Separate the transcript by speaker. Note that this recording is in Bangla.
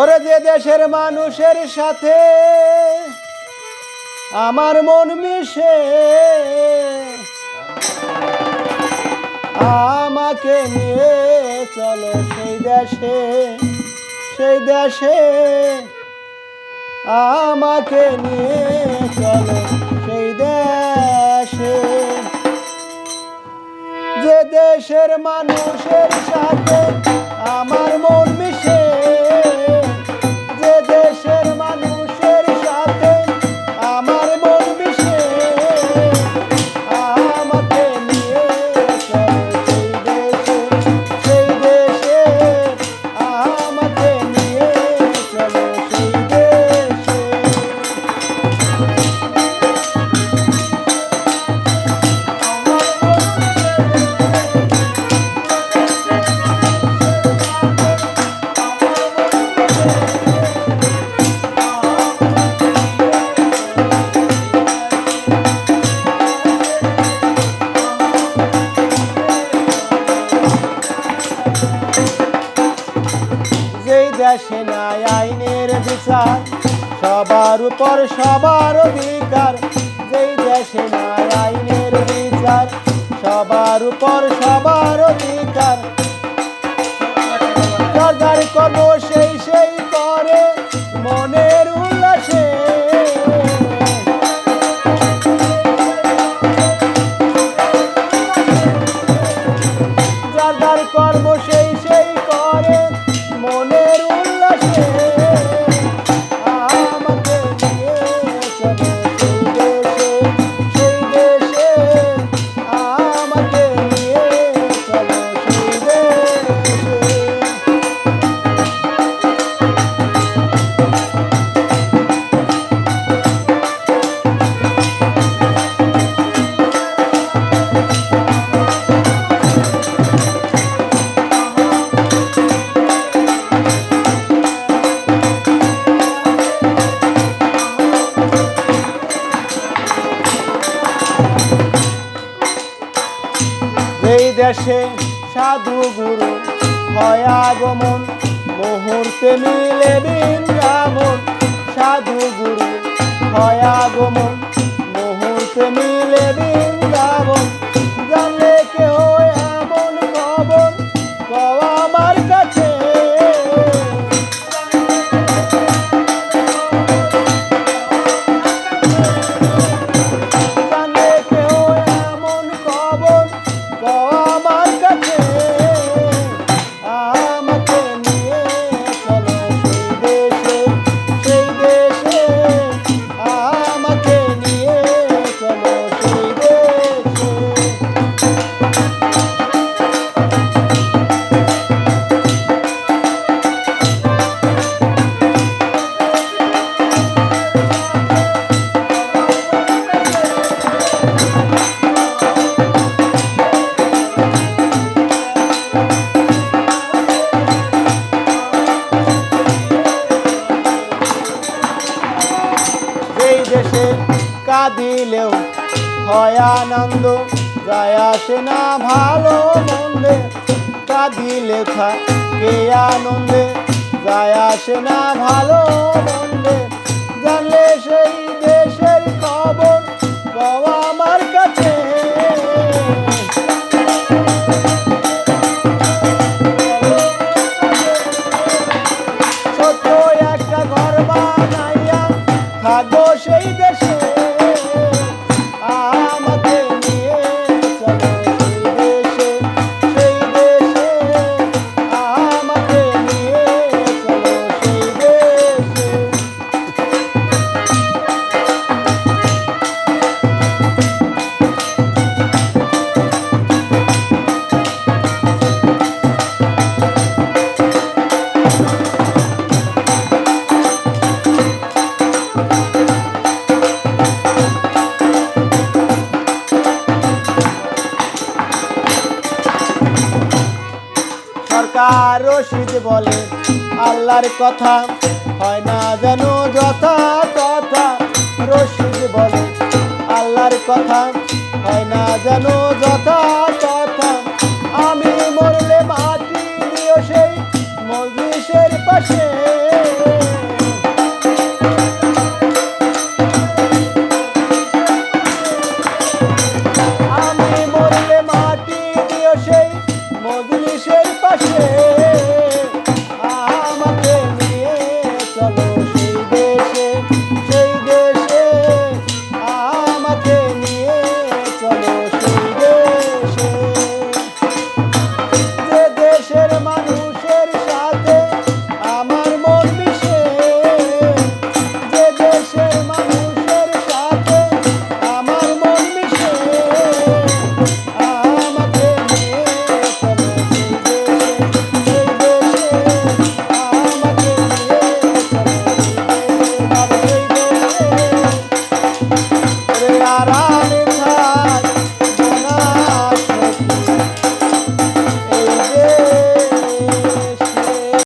Speaker 1: ওরে যে দেশের মানুষের সাথে আমার মন মিশে আমাকে নিয়ে চলো সেই দেশে, সেই দেশে আমাকে নিয়ে চলো সেই দেশে। যে দেশের মানুষের সাথে আমার মন মিশে, যে দেশের মানুষের সাথে আমার মন মিশে আমাকে নিয়ে চলো সেই দেশে, সেই দেশে আমাকে নিয়ে চলো সেই দেশে। যেই দেশে নাই আইনের বিচার, সবার উপর সবার অধিকার। যেই দেশে নাই আইনের বিচার, সবার উপর সবার অধিকার। যার কর্ম সেই সেই করে মনের উল্লাসে। যার কর্ম সেই সেই করে মনের উল্লাসে আমাকে নিয়ে চলো সেই দেশে, সেই দেশে আমাকে নিয়ে চলো সেই দেশে। এই দেশে সাধু গুরু হয় আগমন, মুহূর্তে মিলে বৃন্দাবন। সাধু গুরু হয় আগমন, মুহূর্তে মিলে বৃন্দাবন। জানলে কেউ এমন খবর কও আমার কাছে। জানলে কেউ এমন খবর কও আমার কাছে আমাকে নিয়ে চলো সেই দেশে, সেই দেশে আমাকে নিয়ে চলো সেই দেশে। এই দেশে কাঁদিলেও হয় আনন্দ, যায় আসে না ভালো মন্দে। কাঁদিলে থাকে আনন্দে, যায় আসে না ভালো মন্দে। জানলে সেই দেশের খবর কও আমার কাছে। ছোট্ট একটা ঘর বানাইয়া থাকবো সেই দেশে আমাকে নিয়ে চলো সেই দেশে, সেই দেশে আমাকে নিয়ে চলো সেই দেশে। সরকার রশিদ বলে আল্লাহর কথা হয় না যেন যথা তথা। রশিদ বলে আল্লাহর কথা হয় না যেন যথা তথা। আমি মরলে মাটি দিও সেই মজলিসের পাশে।